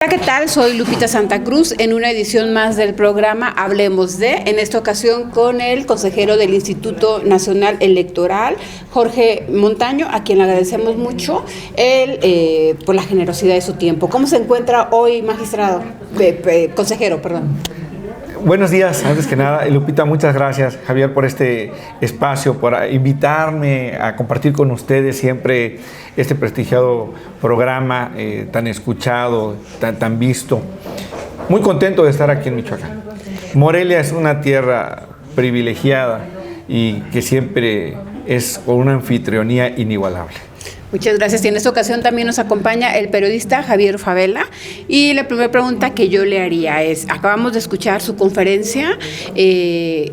Hola, ¿qué tal? Soy Lupita Santa Cruz en una edición más del programa Hablemos de, en esta ocasión con el consejero del Instituto Nacional Electoral, Jorge Montaño, a quien le agradecemos mucho por la generosidad de su tiempo. ¿Cómo se encuentra hoy, magistrado? Consejero, perdón. Buenos días, antes que nada, Lupita, muchas gracias, Javier, por este espacio, por invitarme a compartir con ustedes siempre este prestigiado programa tan escuchado, tan visto. Muy contento de estar aquí en Michoacán. Morelia es una tierra privilegiada y que siempre es con una anfitrionía inigualable. Muchas gracias. Y en esta ocasión también nos acompaña el periodista Javier Favela. Y la primera pregunta que yo le haría es, acabamos de escuchar su conferencia, el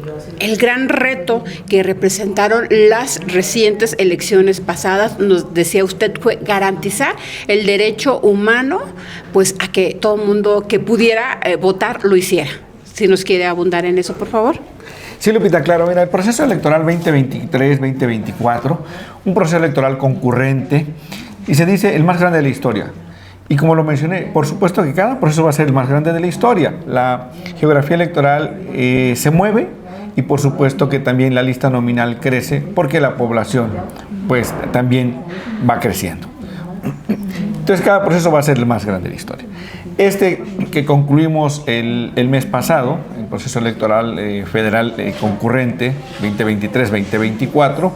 gran reto que representaron las recientes elecciones pasadas, nos decía usted, fue garantizar el derecho humano, pues a que todo el mundo que pudiera votar lo hiciera. Si nos quiere abundar en eso, por favor. Sí, Lupita, claro. Mira, el proceso electoral 2023-2024, un proceso electoral concurrente, y se dice el más grande de la historia. Y como lo mencioné, por supuesto que cada proceso va a ser el más grande de la historia. La geografía electoral se mueve y por supuesto que también la lista nominal crece porque la población pues también va creciendo. Entonces cada proceso va a ser el más grande de la historia. Este que concluimos el mes pasado, el proceso electoral federal concurrente 2023-2024,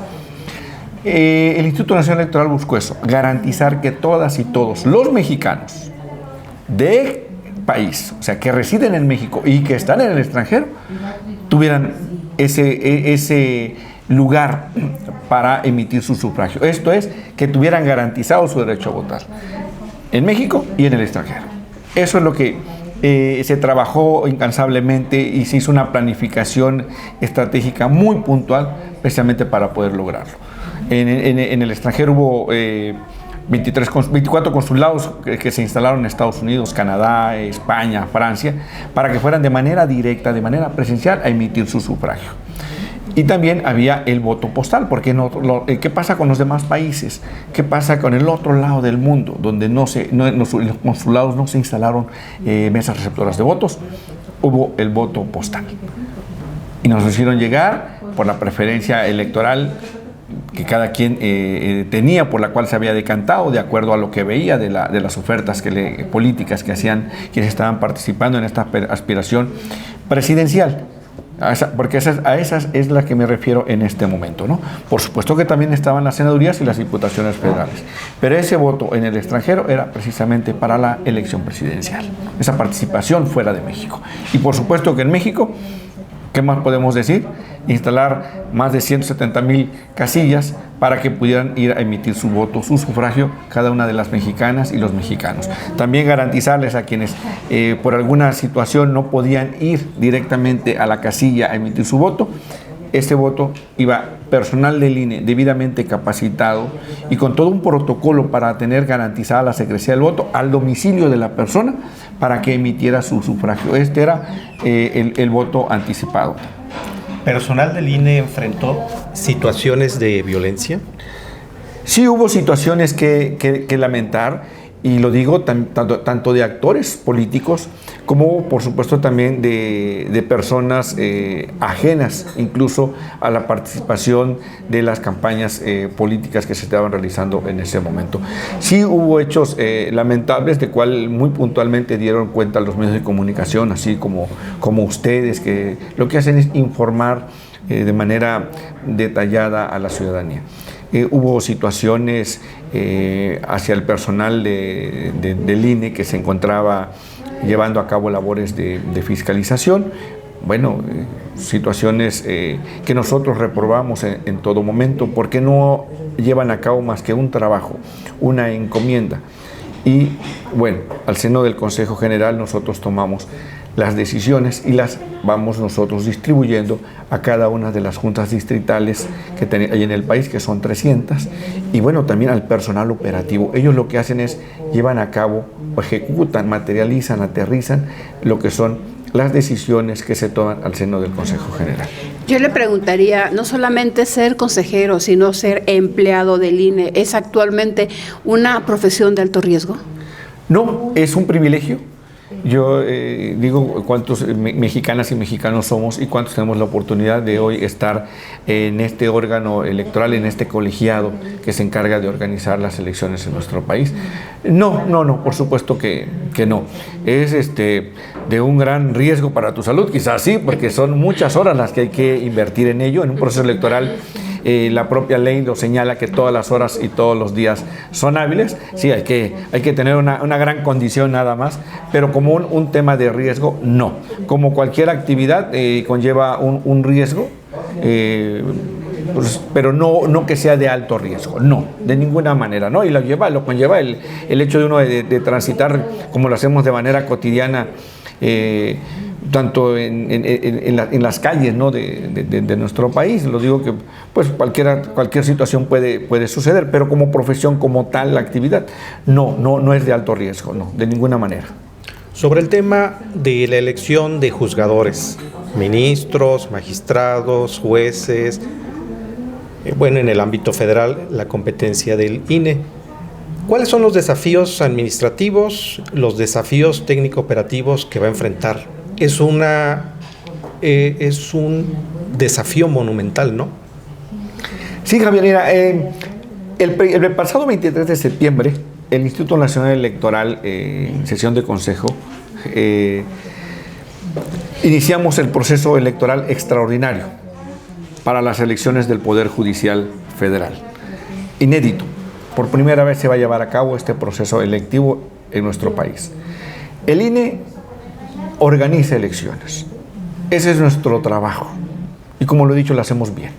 el Instituto Nacional Electoral buscó eso, garantizar que todas y todos los mexicanos de país, o sea, que residen en México y que están en el extranjero, tuvieran ese lugar para emitir su sufragio. Esto es, que tuvieran garantizado su derecho a votar en México y en el extranjero. Eso es lo que se trabajó incansablemente y se hizo una planificación estratégica muy puntual precisamente para poder lograrlo. En el extranjero hubo 24 consulados que se instalaron en Estados Unidos, Canadá, España, Francia, para que fueran de manera directa, de manera presencial, a emitir su sufragio. Y también había el voto postal, porque ¿qué pasa con los demás países? ¿Qué pasa con el otro lado del mundo, donde los consulados no se instalaron mesas receptoras de votos? Hubo el voto postal. Y nos hicieron llegar por la preferencia electoral que cada quien tenía, por la cual se había decantado, de acuerdo a lo que veía de las ofertas políticas que hacían quienes estaban participando en esta aspiración presidencial. Porque a esas es la que me refiero en este momento, ¿no? Por supuesto que también estaban las senadurías y las diputaciones federales, pero ese voto en el extranjero era precisamente para la elección presidencial, esa participación fuera de México. Y por supuesto que en México, ¿qué más podemos decir? Instalar más de 170,000 casillas para que pudieran ir a emitir su voto, su sufragio, cada una de las mexicanas y los mexicanos. También garantizarles a quienes por alguna situación no podían ir directamente a la casilla a emitir su voto. Este voto iba personal del INE debidamente capacitado y con todo un protocolo para tener garantizada la secrecía del voto al domicilio de la persona para que emitiera su sufragio. Este era el voto anticipado. ¿Personal del INE enfrentó situaciones de violencia? Sí hubo situaciones que lamentar, y lo digo tanto de actores políticos como por supuesto también de personas ajenas incluso a la participación de las campañas políticas que se estaban realizando en ese momento. Sí hubo hechos lamentables de cual muy puntualmente dieron cuenta los medios de comunicación, así como ustedes, que lo que hacen es informar de manera detallada a la ciudadanía. Hubo situaciones hacia el personal del INE que se encontraba llevando a cabo labores de fiscalización. Bueno, situaciones que nosotros reprobamos en todo momento porque no llevan a cabo más que un trabajo, una encomienda. Y bueno, al seno del Consejo General nosotros tomamos las decisiones y las vamos nosotros distribuyendo a cada una de las juntas distritales que hay en el país, que son 300, y bueno, también al personal operativo. Ellos lo que hacen es llevan a cabo, ejecutan, materializan, aterrizan lo que son las decisiones que se toman al seno del Consejo General. Yo le preguntaría, no solamente ser consejero, sino ser empleado del INE, ¿es actualmente una profesión de alto riesgo? No, es un privilegio. Yo digo cuántos mexicanas y mexicanos somos y cuántos tenemos la oportunidad de hoy estar en este órgano electoral, en este colegiado que se encarga de organizar las elecciones en nuestro país. No, por supuesto que no. Es de un gran riesgo para tu salud, quizás sí, porque son muchas horas las que hay que invertir en ello, en un proceso electoral. La propia ley lo señala que todas las horas y todos los días son hábiles. Sí, hay que tener una gran condición nada más, pero como un tema de riesgo, no. Como cualquier actividad conlleva un riesgo, pues, pero no que sea de alto riesgo, no, de ninguna manera, ¿no? Y lo conlleva el hecho de uno de transitar como lo hacemos de manera cotidiana, tanto en las calles, ¿no? de nuestro país. Lo digo que pues cualquier situación puede suceder, pero como profesión, como tal, la actividad no es de alto riesgo, no, de ninguna manera. Sobre el tema de la elección de juzgadores, ministros, magistrados, jueces, bueno, en el ámbito federal, la competencia del INE. ¿Cuáles son los desafíos administrativos, los desafíos técnico-operativos que va a enfrentar? Es un desafío monumental, ¿no? Sí, Javier, mira, el pasado 23 de septiembre, el Instituto Nacional Electoral, en sesión de consejo, iniciamos el proceso electoral extraordinario para las elecciones del Poder Judicial Federal. Inédito. Por primera vez se va a llevar a cabo este proceso electivo en nuestro país. El INE organiza elecciones. Ese es nuestro trabajo. Y como lo he dicho, lo hacemos bien.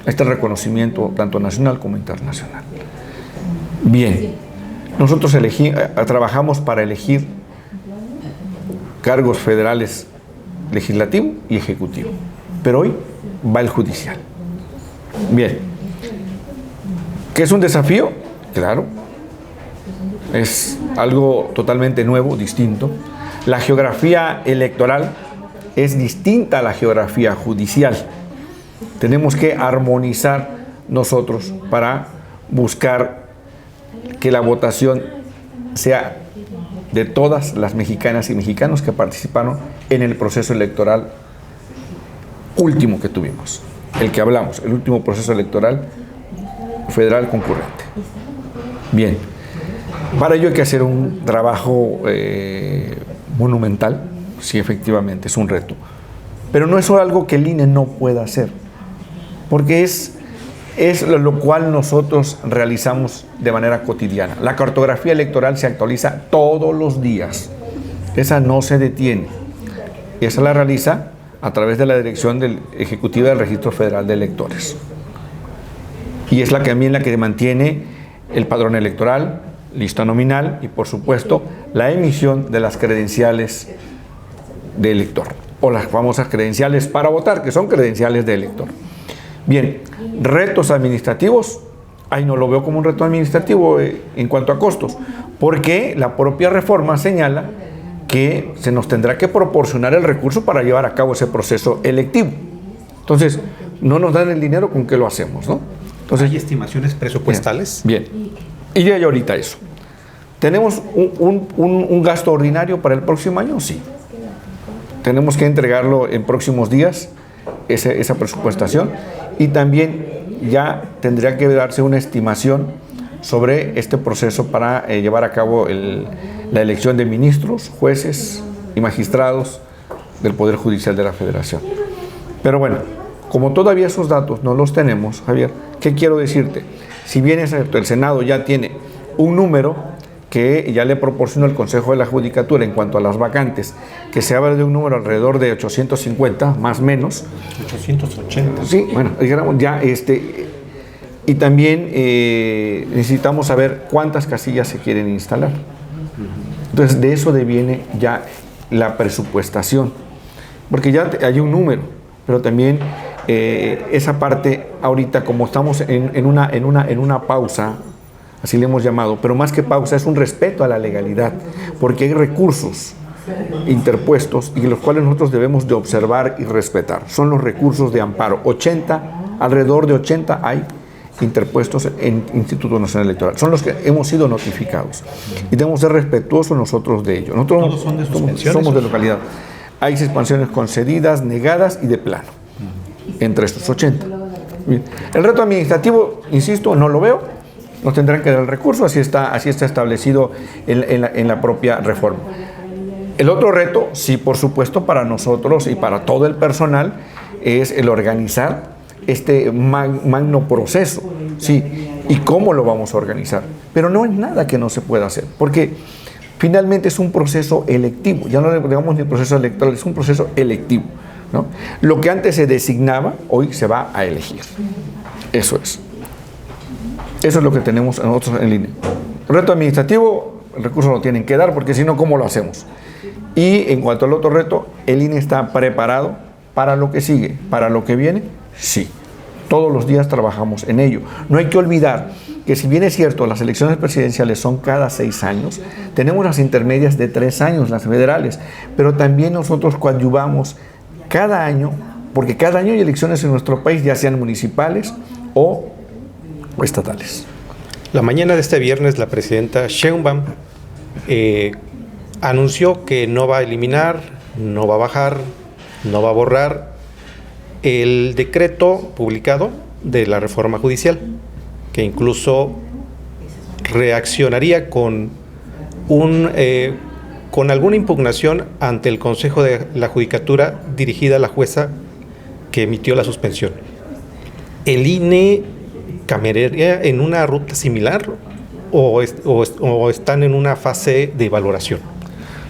Este reconocimiento tanto nacional como internacional. Bien. Nosotros trabajamos para elegir cargos federales, legislativo y ejecutivo. Pero hoy va el judicial. Bien. ¿Qué es un desafío? Claro. Es algo totalmente nuevo, distinto. La geografía electoral es distinta a la geografía judicial. Tenemos que armonizar nosotros para buscar que la votación sea de todas las mexicanas y mexicanos que participaron en el proceso electoral último que tuvimos, el que hablamos, el último proceso electoral federal concurrente. Bien, para ello hay que hacer un trabajo monumental, sí, efectivamente, es un reto, pero no es algo que el INE no pueda hacer, porque es lo cual nosotros realizamos de manera cotidiana. La cartografía electoral se actualiza todos los días, esa no se detiene, y esa la realiza a través de la Dirección Ejecutiva del Registro Federal de Electores, y es también la que mantiene el padrón electoral, lista nominal y, por supuesto, la emisión de las credenciales de elector, o las famosas credenciales para votar, que son credenciales de elector. Bien, retos administrativos, ahí no lo veo como un reto administrativo en cuanto a costos, porque la propia reforma señala que se nos tendrá que proporcionar el recurso para llevar a cabo ese proceso electivo. Entonces, no nos dan el dinero, ¿con qué lo hacemos, no? Entonces, ¿hay estimaciones presupuestales? Bien. Y ya hay ahorita eso. ¿Tenemos un gasto ordinario para el próximo año? Sí. Tenemos que entregarlo en próximos días, esa presupuestación, y también ya tendría que darse una estimación sobre este proceso para llevar a cabo la elección de ministros, jueces y magistrados del Poder Judicial de la Federación. Pero bueno, como todavía esos datos no los tenemos, Javier, ¿qué quiero decirte? Si bien el Senado ya tiene un número que ya le proporcionó el Consejo de la Judicatura en cuanto a las vacantes, que se habla de un número alrededor de 850, más o menos. 880. Sí, bueno, digamos ya y también necesitamos saber cuántas casillas se quieren instalar. Entonces, de eso deviene ya la presupuestación, porque ya hay un número, pero también esa parte ahorita, como estamos en una pausa, así le hemos llamado, pero más que pausa es un respeto a la legalidad, porque hay recursos interpuestos y los cuales nosotros debemos de observar y respetar. Son los recursos de amparo. 80, alrededor de 80 hay interpuestos en Instituto Nacional Electoral. Son los que hemos sido notificados. Y debemos ser respetuosos nosotros de ello. Nosotros ¿Todos son de suspensiones? somos de localidad. Hay suspensiones concedidas, negadas y de plano. Entre estos 80. Bien. El reto administrativo, insisto, no lo veo. Nos tendrán que dar el recurso, así está establecido en la propia reforma. El otro reto, sí, por supuesto, para nosotros y para todo el personal, es el organizar este magno proceso, ¿sí? ¿Y cómo lo vamos a organizar? Pero no es nada que no se pueda hacer, porque finalmente es un proceso electivo, ya no le digamos ni proceso electoral, es un proceso electivo, ¿no? Lo que antes se designaba, hoy se va a elegir. Eso es. Eso es lo que tenemos nosotros en línea. El reto administrativo, el recurso lo tienen que dar, porque si no, ¿cómo lo hacemos? Y en cuanto al otro reto, el INE está preparado para lo que sigue, para lo que viene, sí. Todos los días trabajamos en ello. No hay que olvidar que si bien es cierto, las elecciones presidenciales son cada 6 años, tenemos las intermedias de 3 años, las federales, pero también nosotros coadyuvamos cada año, porque cada año hay elecciones en nuestro país, ya sean municipales o estatales. La mañana de este viernes, la presidenta Sheinbaum anunció que no va a eliminar, no va a bajar, no va a borrar el decreto publicado de la reforma judicial, que incluso reaccionaría con alguna impugnación ante el Consejo de la Judicatura dirigida a la jueza que emitió la suspensión. ¿El INE caminaría en una ruta similar o están en una fase de valoración?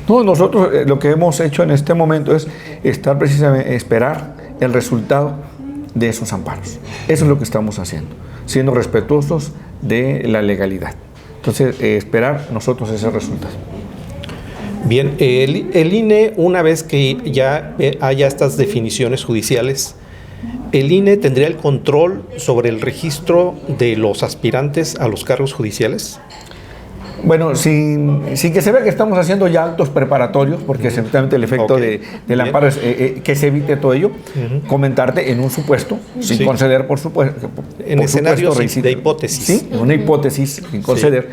No, nosotros lo que hemos hecho en este momento es estar precisamente, esperar el resultado de esos amparos. Eso es lo que estamos haciendo, siendo respetuosos de la legalidad. Entonces, esperar nosotros ese resultado. Bien, el INE, una vez que ya haya estas definiciones judiciales, ¿el INE tendría el control sobre el registro de los aspirantes a los cargos judiciales? Bueno, sin que se vea que estamos haciendo ya actos preparatorios, porque efectivamente el efecto del amparo es que se evite todo ello, comentarte en un supuesto, sin conceder, por supuesto. En escenarios de hipótesis. Sí, una hipótesis sin conceder.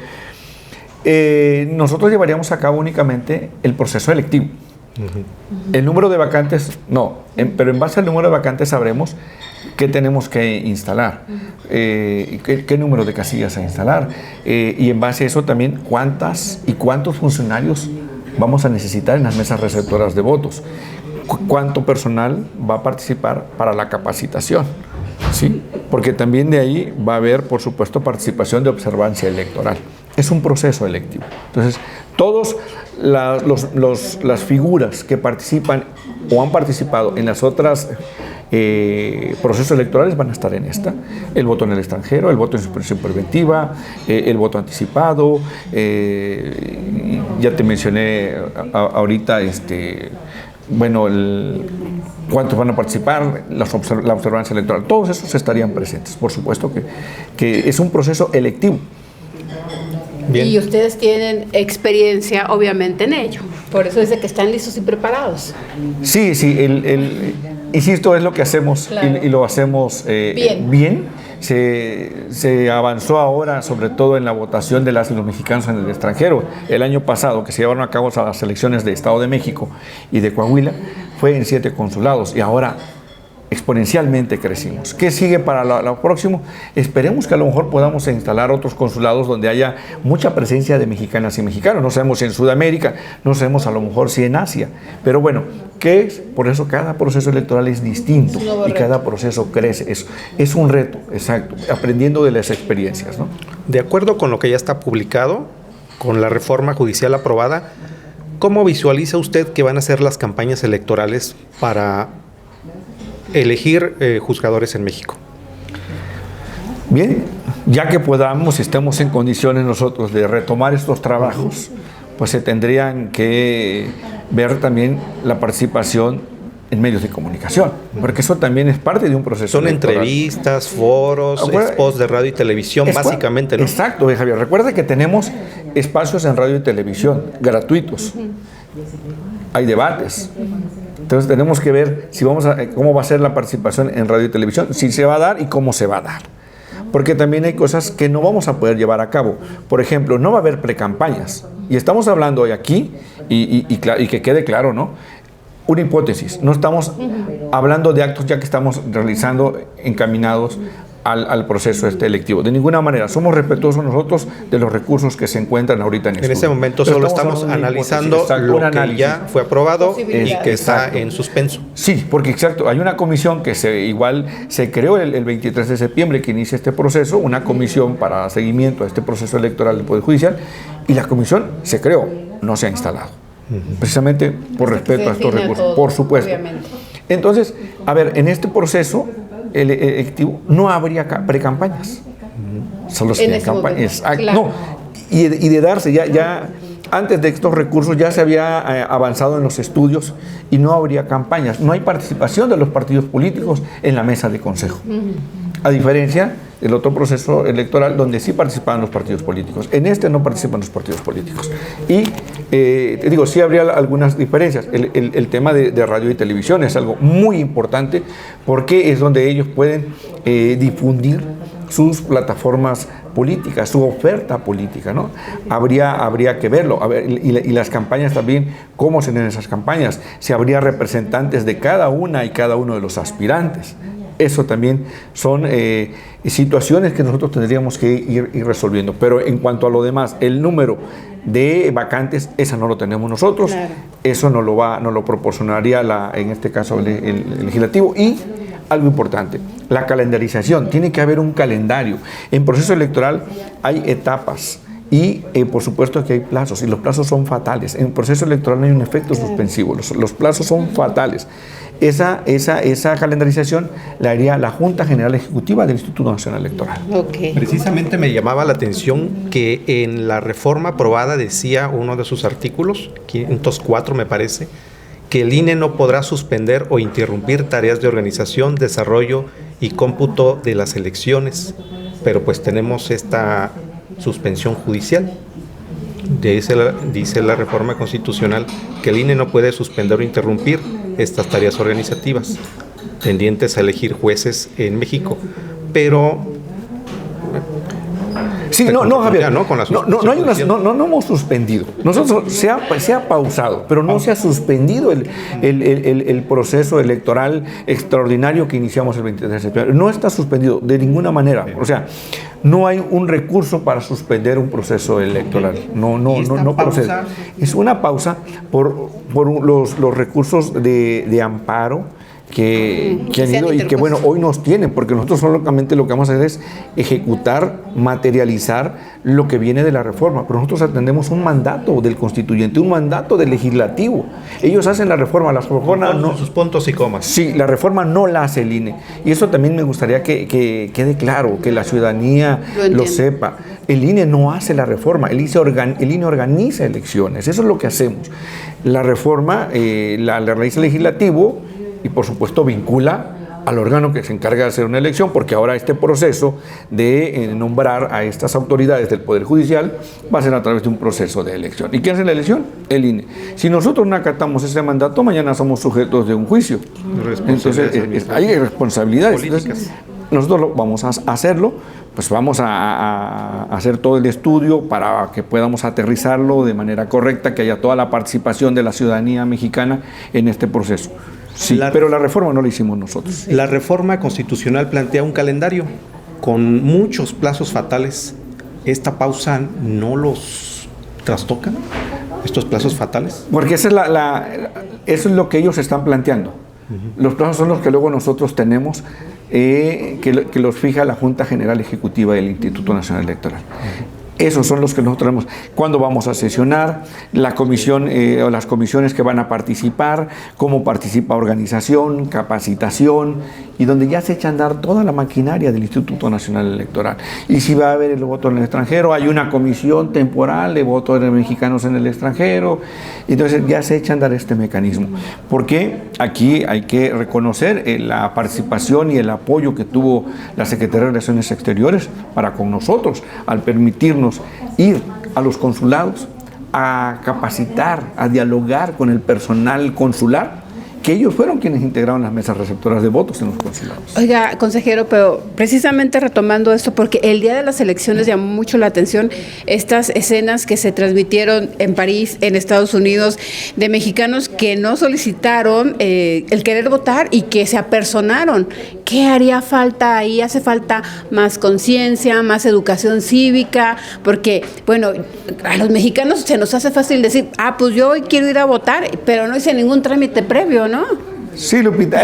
Nosotros llevaríamos a cabo únicamente el proceso electivo. El número de vacantes, no, pero en base al número de vacantes sabremos qué tenemos que instalar, qué número de casillas a instalar, y en base a eso también cuántas y cuántos funcionarios vamos a necesitar en las mesas receptoras de votos, cuánto personal va a participar para la capacitación, ¿sí? Porque también de ahí va a haber, por supuesto, participación de observancia electoral. Es un proceso electivo. Entonces, todas las figuras que participan o han participado en las otras procesos electorales van a estar en esta. El voto en el extranjero, el voto en suspensión preventiva, el voto anticipado, ya te mencioné ahorita, cuántos van a participar, la observancia electoral, todos esos estarían presentes. Por supuesto que es un proceso electivo. Bien. Y ustedes tienen experiencia, obviamente, en ello. Por eso dice que están listos y preparados. Sí, insisto, es lo que hacemos, claro. y lo hacemos bien. Se avanzó ahora, sobre todo en la votación de las y los mexicanos en el extranjero. El año pasado, que se llevaron a cabo las elecciones de Estado de México y de Coahuila, fue en 7 consulados. Y ahora exponencialmente crecimos. ¿Qué sigue para lo próximo? Esperemos que a lo mejor podamos instalar otros consulados donde haya mucha presencia de mexicanas y mexicanos. No sabemos si en Sudamérica, no sabemos a lo mejor si en Asia. Pero bueno, ¿qué es? Por eso cada proceso electoral es distinto y cada proceso crece. Es un reto, exacto, aprendiendo de las experiencias, ¿no? De acuerdo con lo que ya está publicado, con la reforma judicial aprobada, ¿cómo visualiza usted que van a ser las campañas electorales para elegir juzgadores en México? Bien, ya que podamos, estemos en condiciones nosotros de retomar estos trabajos, pues se tendrían que ver también la participación en medios de comunicación, porque eso también es parte de un proceso Son electoral. Entrevistas, foros, spots de radio y televisión, básicamente, ¿no? Exacto, Javier. Recuerda que tenemos espacios en radio y televisión gratuitos. Hay debates. Entonces tenemos que ver cómo va a ser la participación en radio y televisión, si se va a dar y cómo se va a dar. porque también hay cosas que no vamos a poder llevar a cabo. Por ejemplo, no va a haber precampañas. Y estamos hablando hoy aquí, y que quede claro, ¿no? Una hipótesis. No estamos hablando de actos ya que estamos realizando encaminados al proceso electivo. De ninguna manera. Somos respetuosos nosotros de los recursos que se encuentran ahorita en estudio. En este momento solo estamos analizando lo que ya fue aprobado y que está en suspenso. Sí, porque exacto, hay una comisión que se creó el 23 de septiembre que inicia este proceso, una comisión para seguimiento a este proceso electoral del Poder Judicial, y la comisión se creó, no se ha instalado. Precisamente por respeto a estos recursos, todo, por supuesto. Obviamente. Entonces, a ver, en este proceso electivo no habría precampañas. Solo serían campañas. Claro. No, y de darse ya antes de estos recursos ya se había avanzado en los estudios y no habría campañas. No hay participación de los partidos políticos en la mesa de consejo. A diferencia del otro proceso electoral donde sí participaban los partidos políticos. En este no participan los partidos políticos. Y te digo, sí habría algunas diferencias. El tema de radio y televisión es algo muy importante porque es donde ellos pueden difundir sus plataformas políticas, su oferta política, ¿no? Habría que verlo. A ver, y las campañas también, ¿cómo serán esas campañas? Si habría representantes de cada una y cada uno de los aspirantes. Eso también son situaciones que nosotros tendríamos que ir resolviendo. Pero en cuanto a lo demás, el número de vacantes, esa no lo tenemos nosotros. Claro. Eso no lo proporcionaría en este caso el legislativo. Y algo importante, la calendarización. Tiene que haber un calendario. En proceso electoral hay etapas. Y por supuesto que hay plazos, y los plazos son fatales. En el proceso electoral no hay un efecto suspensivo, los plazos son fatales. Esa calendarización la haría la Junta General Ejecutiva del Instituto Nacional Electoral. Okay. Precisamente me llamaba la atención que en la reforma aprobada decía uno de sus artículos, 504 me parece, que el INE no podrá suspender o interrumpir tareas de organización, desarrollo y cómputo de las elecciones, pero pues tenemos esta suspensión judicial. Dice la reforma constitucional que el INE no puede suspender o interrumpir estas tareas organizativas tendientes a elegir jueces en México, pero sí, Javier, no hemos suspendido. Nosotros se ha pausado, pero no se ha suspendido el proceso electoral extraordinario que iniciamos el 23 de septiembre. No está suspendido de ninguna manera. O sea, no hay un recurso para suspender un proceso electoral. No procede. Es una pausa por los recursos de amparo que han ido y que bueno, hoy nos tienen, porque nosotros solamente lo que vamos a hacer es ejecutar, materializar lo que viene de la reforma, pero nosotros atendemos un mandato del constituyente, un mandato del legislativo. Ellos hacen la reforma no, sus puntos y comas. Sí, la reforma no la hace el INE, y eso también me gustaría que quede claro, que la ciudadanía lo sepa. El INE no hace la reforma, el INE organiza elecciones, eso es lo que hacemos. La reforma la realiza el legislativo y por supuesto vincula al órgano que se encarga de hacer una elección, porque ahora este proceso de nombrar a estas autoridades del Poder Judicial va a ser a través de un proceso de elección. ¿Y quién hace la elección? El INE. Si nosotros no acatamos ese mandato, mañana somos sujetos de un juicio. Entonces hay responsabilidades. Entonces, nosotros vamos a hacerlo, pues vamos a hacer todo el estudio para que podamos aterrizarlo de manera correcta, que haya toda la participación de la ciudadanía mexicana en este proceso. Sí, pero la reforma no la hicimos nosotros. La reforma constitucional plantea un calendario con muchos plazos fatales. ¿Esta pausa no los trastoca, estos plazos fatales? Porque eso es lo que ellos están planteando. Los plazos son los que luego nosotros tenemos, que los fija la Junta General Ejecutiva del Instituto Nacional Electoral. Esos son los que nosotros tenemos. ¿Cuándo vamos a sesionar? La comisión o las comisiones que van a participar, cómo participa organización, capacitación, y donde ya se echa a andar toda la maquinaria del Instituto Nacional Electoral. Y si va a haber el voto en el extranjero, hay una comisión temporal de votos de mexicanos en el extranjero, entonces ya se echa a andar este mecanismo. Porque aquí hay que reconocer la participación y el apoyo que tuvo la Secretaría de Relaciones Exteriores para con nosotros, al permitirnos ir a los consulados a capacitar, a dialogar con el personal consular que ellos fueron quienes integraron las mesas receptoras de votos en los consulados. Oiga, consejero, pero precisamente retomando esto, porque el día de las elecciones llamó mucho la atención estas escenas que se transmitieron en París, en Estados Unidos, de mexicanos que no solicitaron el querer votar y que se apersonaron. ¿Qué haría falta ahí? ¿Hace falta más conciencia, más educación cívica? Porque, bueno, a los mexicanos se nos hace fácil decir, pues yo hoy quiero ir a votar, pero no hice ningún trámite previo, ¿no? Sí, Lupita,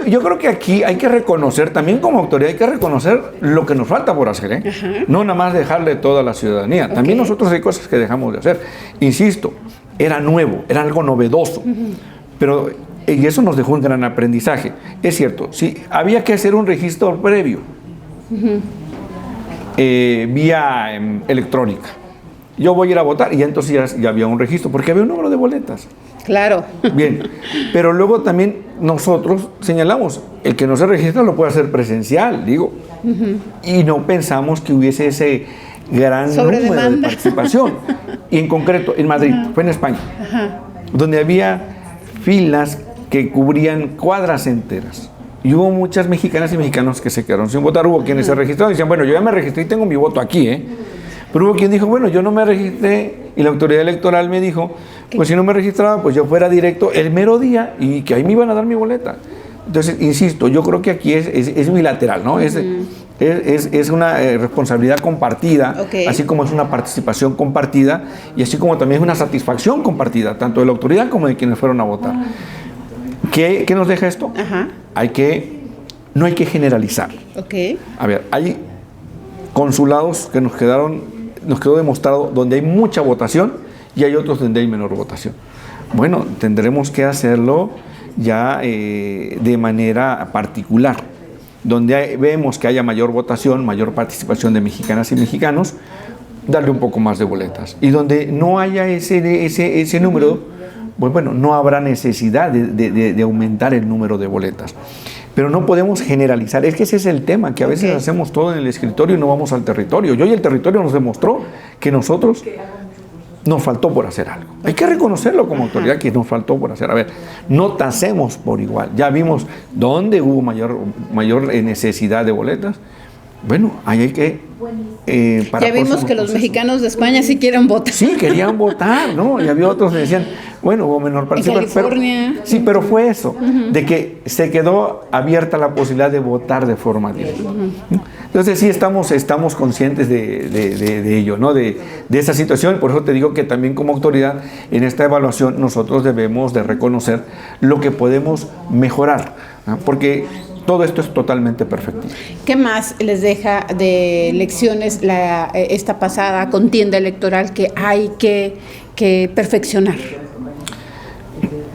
yo creo que aquí hay que reconocer, también como autoridad hay que reconocer lo que nos falta por hacer, ¿eh? No nada más dejarle todo a la ciudadanía, también nosotros hay cosas que dejamos de hacer. Insisto, era nuevo, era algo novedoso, pero y eso nos dejó un gran aprendizaje. Es cierto, sí, había que hacer un registro previo, vía electrónica. Yo voy a ir a votar y entonces ya había un registro, porque había un número de boletas. Claro. Bien, pero luego también nosotros señalamos, el que no se registra lo puede hacer presencial, digo, y no pensamos que hubiese ese gran número de participación. Y en concreto, en Madrid, fue en España, donde había filas que cubrían cuadras enteras. Y hubo muchas mexicanas y mexicanos que se quedaron sin votar. Hubo quienes se registraron y decían, bueno, yo ya me registré y tengo mi voto aquí, ¿eh? Pero hubo quien dijo, bueno, yo no me registré, y la autoridad electoral me dijo, pues si no me registraba, pues yo fuera directo el mero día y que ahí me iban a dar mi boleta. Entonces, insisto, yo creo que aquí es bilateral, ¿no? Es una responsabilidad compartida, así como es una participación compartida y así como también es una satisfacción compartida, tanto de la autoridad como de quienes fueron a votar. ¿Qué nos deja esto? No hay que generalizar. A ver, hay consulados que nos quedó demostrado donde hay mucha votación y hay otros donde hay menor votación. Bueno, tendremos que hacerlo ya de manera particular, donde vemos que haya mayor votación, mayor participación de mexicanas y mexicanos, darle un poco más de boletas. Y donde no haya ese número, pues bueno, no habrá necesidad de aumentar el número de boletas. Pero no podemos generalizar, es que ese es el tema, que a veces hacemos todo en el escritorio y no vamos al territorio. Y hoy el territorio nos demostró que nosotros nos faltó por hacer algo. Hay que reconocerlo como autoridad que nos faltó por hacer. A ver, no tasemos por igual. Ya vimos dónde hubo mayor necesidad de boletas. Bueno, ahí hay que... ya vimos que los mexicanos de España sí quieren votar. Sí, querían votar, ¿no? Y había otros que decían, bueno, hubo menor participación. En California. Sí, pero fue eso, de que se quedó abierta la posibilidad de votar de forma directa. Entonces sí estamos conscientes de ello, ¿no? De esa situación. Por eso te digo que también como autoridad, en esta evaluación, nosotros debemos de reconocer lo que podemos mejorar, ¿no? Porque todo esto es totalmente perfecto. ¿Qué más les deja de lecciones esta pasada contienda electoral que hay que perfeccionar?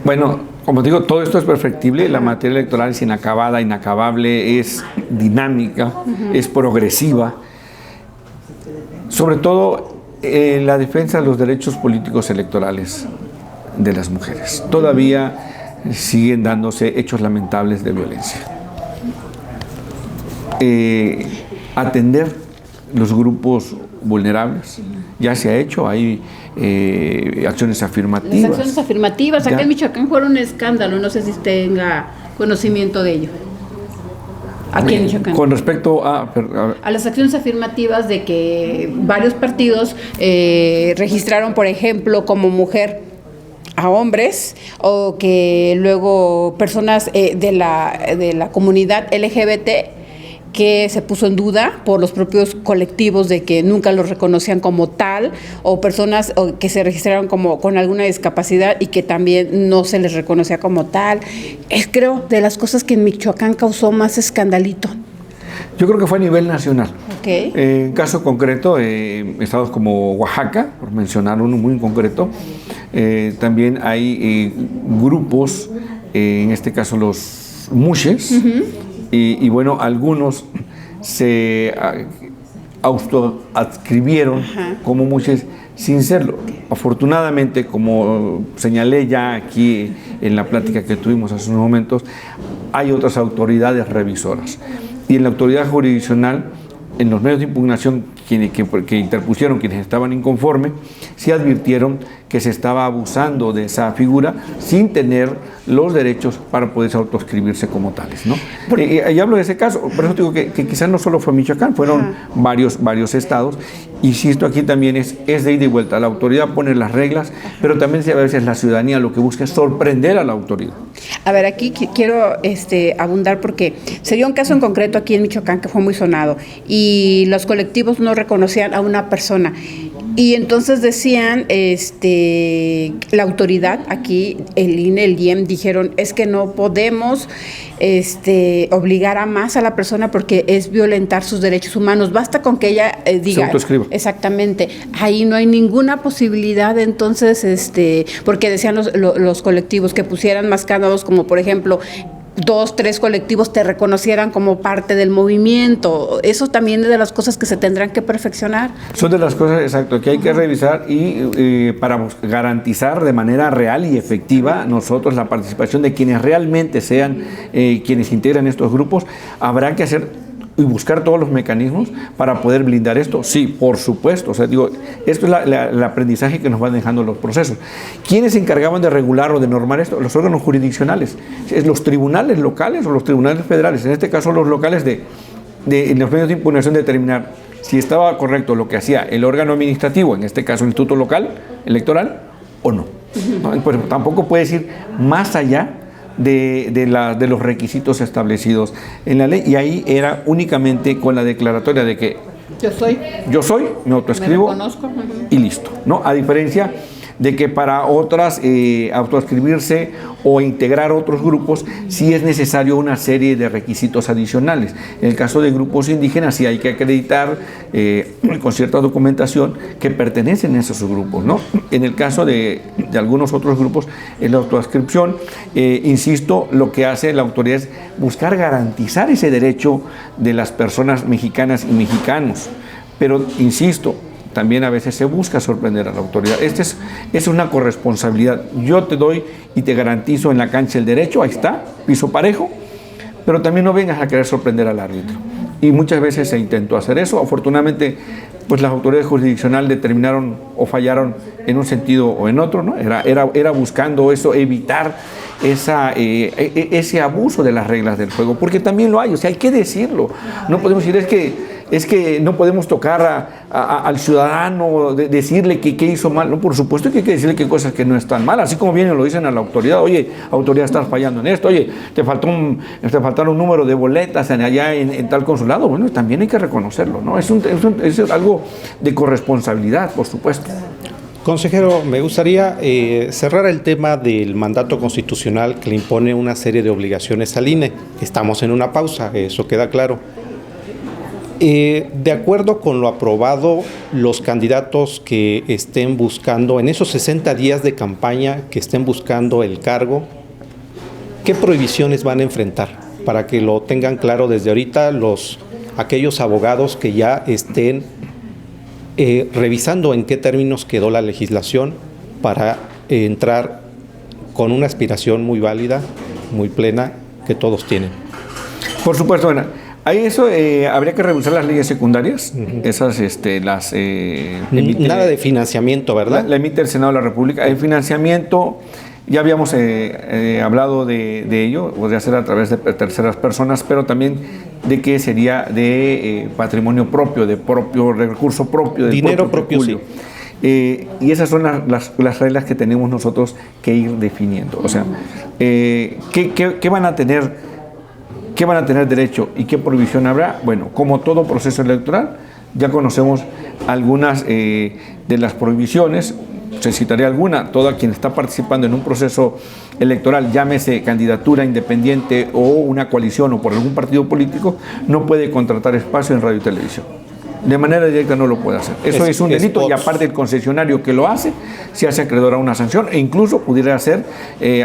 Bueno, como digo, todo esto es perfectible. La materia electoral es inacabada, inacabable, es dinámica, es progresiva. Sobre todo la defensa de los derechos políticos electorales de las mujeres. Todavía siguen dándose hechos lamentables de violencia. Atender los grupos vulnerables, ya se ha hecho, hay acciones afirmativas. Las acciones afirmativas, acá en Michoacán fueron un escándalo, no sé si tenga conocimiento de ello. Aquí en Michoacán. Con respecto a las acciones afirmativas de que varios partidos registraron, por ejemplo, como mujer a hombres, o que luego personas de la comunidad LGBT que se puso en duda por los propios colectivos de que nunca los reconocían como tal, o personas que se registraron como con alguna discapacidad y que también no se les reconocía como tal. Es, creo, de las cosas que en Michoacán causó más escandalito. Yo creo que fue a nivel nacional. Okay. En caso concreto, estados como Oaxaca, por mencionar uno muy concreto, también hay grupos, en este caso los mushes, y bueno, algunos se autoadscribieron como mushes sin serlo. Afortunadamente, como señalé ya aquí en la plática que tuvimos hace unos momentos, hay otras autoridades revisoras. Y en la autoridad jurisdiccional, en los medios de impugnación que interpusieron quienes estaban inconformes, sí advirtieron que se estaba abusando de esa figura sin tener los derechos para poder autoescribirse como tales, ¿no? Y hablo de ese caso, por eso digo que quizás no solo fue Michoacán, fueron varios estados. Insisto, aquí también es de ida y vuelta. La autoridad pone las reglas, pero también a veces la ciudadanía lo que busca es sorprender a la autoridad. A ver, aquí quiero abundar porque se dio un caso en concreto aquí en Michoacán que fue muy sonado y los colectivos no reconocían a una persona. Y entonces decían, la autoridad aquí, el INE, el IEM, dijeron, es que no podemos obligar a más a la persona porque es violentar sus derechos humanos. Basta con que ella diga. Se autoescriba. Exactamente. Ahí no hay ninguna posibilidad, entonces, porque decían los colectivos que pusieran más candados, como por ejemplo, 2, 3 colectivos te reconocieran como parte del movimiento. Eso también es de las cosas que se tendrán que perfeccionar. Son de las cosas, exacto, que hay que revisar y para garantizar de manera real y efectiva nosotros la participación de quienes realmente sean quienes integran estos grupos, habrá que hacer y buscar todos los mecanismos para poder blindar esto. Sí, por supuesto. O sea, digo, esto es el aprendizaje que nos van dejando los procesos. ¿Quiénes se encargaban de regular o de normar esto? Los órganos jurisdiccionales. Es los tribunales locales o los tribunales federales. En este caso, los locales de los medios de impugnación determinar si estaba correcto lo que hacía el órgano administrativo, en este caso el Instituto Local Electoral, o no. ¿No? Pues tampoco puedes ir más allá de los requisitos establecidos en la ley, y ahí era únicamente con la declaratoria de que yo soy, me autoescribo y listo, ¿no? A diferencia de que para otras autoescribirse o integrar otros grupos sí es necesario una serie de requisitos adicionales. En el caso de grupos indígenas sí hay que acreditar con cierta documentación que pertenecen a esos grupos, ¿no? En el caso de algunos otros grupos, en la autoascripción, insisto, lo que hace la autoridad es buscar garantizar ese derecho de las personas mexicanas y mexicanos, pero insisto, también a veces se busca sorprender a la autoridad. Es una corresponsabilidad. Yo te doy y te garantizo en la cancha el derecho, ahí está, piso parejo, pero también no vengas a querer sorprender al árbitro. Y muchas veces se intentó hacer eso. Afortunadamente, pues las autoridades jurisdiccionales determinaron o fallaron en un sentido o en otro, ¿no? Era buscando eso, evitar ese abuso de las reglas del juego, porque también lo hay, o sea, hay que decirlo. No podemos decir, es que no podemos tocar al ciudadano, decirle que hizo mal. No, por supuesto que hay que decirle que cosas que no están mal, así como vienen y lo dicen a la autoridad. Oye, autoridad, estás fallando en esto. Oye, te faltaron un número de boletas allá en tal consulado. Bueno, también hay que reconocerlo, ¿no? Es algo de corresponsabilidad, por supuesto. Consejero, me gustaría cerrar el tema del mandato constitucional que le impone una serie de obligaciones al INE. Estamos en una pausa, eso queda claro. De acuerdo con lo aprobado, los candidatos que estén buscando, en esos 60 días de campaña que estén buscando el cargo, ¿qué prohibiciones van a enfrentar? Para que lo tengan claro desde ahorita aquellos abogados que ya estén revisando en qué términos quedó la legislación para entrar con una aspiración muy válida, muy plena, que todos tienen. Por supuesto, Ana. Ahí eso habría que revisar las leyes secundarias, esas nada de financiamiento, ¿verdad? La emite el Senado de la República. El financiamiento, ya habíamos hablado de ello, podría ser a través de terceras personas, pero también de que sería de patrimonio propio, de propio recurso propio, de dinero propio, sí. Y esas son las reglas que tenemos nosotros que ir definiendo. O sea, ¿qué van a tener? ¿Qué van a tener derecho y qué prohibición habrá? Bueno, como todo proceso electoral, ya conocemos algunas de las prohibiciones. Se citaría alguna. Todo quien está participando en un proceso electoral, llámese candidatura independiente o una coalición o por algún partido político, no puede contratar espacio en radio y televisión. De manera directa no lo puede hacer. Eso es un delito, y aparte el concesionario que lo hace, se hace acreedor a una sanción, e incluso pudiera hacer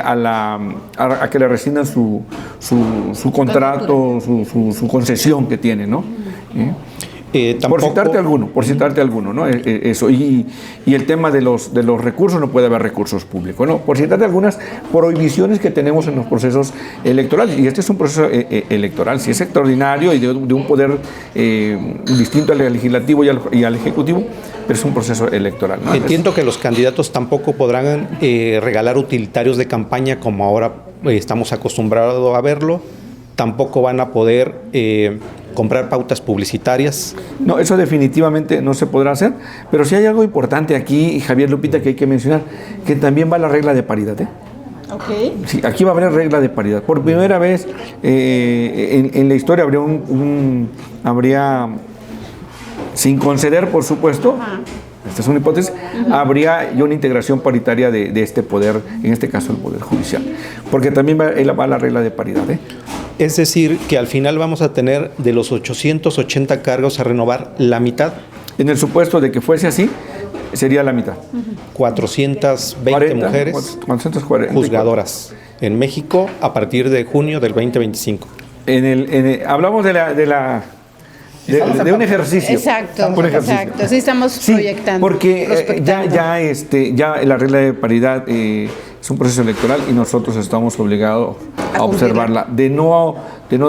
a que le rescindan su contrato, su concesión que tiene, ¿no? Tampoco, por citarte alguno, ¿no? Eso. Y el tema de los recursos, no puede haber recursos públicos, ¿no? Por citarte algunas prohibiciones que tenemos en los procesos electorales. Y este es un proceso electoral, sí es extraordinario y de un poder distinto al legislativo y al ejecutivo, pero es un proceso electoral, ¿no? Entiendo que los candidatos tampoco podrán regalar utilitarios de campaña como ahora estamos acostumbrados a verlo. Tampoco van a poder comprar pautas publicitarias. No, eso definitivamente no se podrá hacer, pero sí hay algo importante aquí, Javier, Lupita, que hay que mencionar, que también va la regla de paridad, ¿eh? Okay. Sí, aquí va a haber regla de paridad. Por primera vez en la historia habría, sin conceder, por supuesto, esta es una hipótesis, habría ya una integración paritaria de este poder, en este caso el Poder Judicial, porque también va la regla de paridad, ¿eh? Es decir, que al final vamos a tener de los 880 cargos a renovar la mitad. En el supuesto de que fuese así, sería la mitad. 420 mujeres 440, juzgadoras en México a partir de junio del 2025. Hablamos de un ejercicio. Exacto, exacto. Sí, estamos proyectando. Porque ya la regla de paridad es un proceso electoral y nosotros estamos obligados a observarla. De no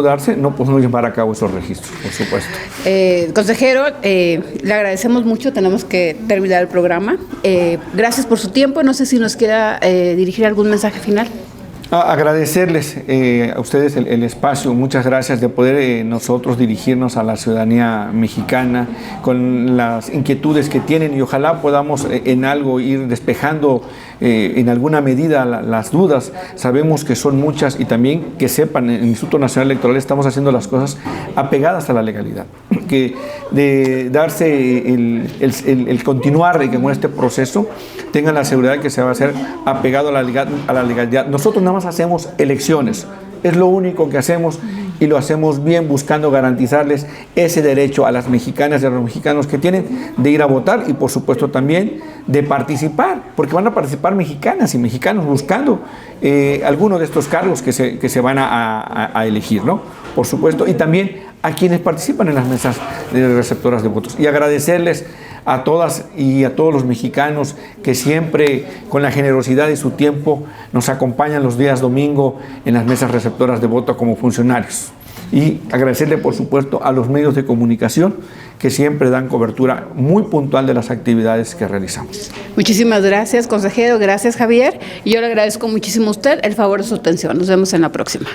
darse, no podemos llevar a cabo esos registros, por supuesto. Consejero, le agradecemos mucho, tenemos que terminar el programa. Gracias por su tiempo, no sé si nos quiera dirigir algún mensaje final. Agradecerles a ustedes el espacio, muchas gracias de poder nosotros dirigirnos a la ciudadanía mexicana con las inquietudes que tienen y ojalá podamos en algo ir despejando en alguna medida las dudas. Sabemos que son muchas y también que sepan, en el Instituto Nacional Electoral estamos haciendo las cosas apegadas a la legalidad, que de darse el continuar con este proceso tengan la seguridad que se va a hacer apegado a la legalidad. Nosotros nada más hacemos elecciones, es lo único que hacemos y lo hacemos bien buscando garantizarles ese derecho a las mexicanas y a los mexicanos que tienen de ir a votar y por supuesto también de participar, porque van a participar mexicanas y mexicanos buscando alguno de estos cargos que se van a elegir, ¿no? Por supuesto, y también a quienes participan en las mesas de receptoras de votos. Y agradecerles a todas y a todos los mexicanos que siempre con la generosidad de su tiempo nos acompañan los días domingo en las mesas receptoras de voto como funcionarios. Y agradecerle, por supuesto, a los medios de comunicación que siempre dan cobertura muy puntual de las actividades que realizamos. Muchísimas gracias, consejero. Gracias, Javier. Y yo le agradezco muchísimo a usted el favor de su atención. Nos vemos en la próxima.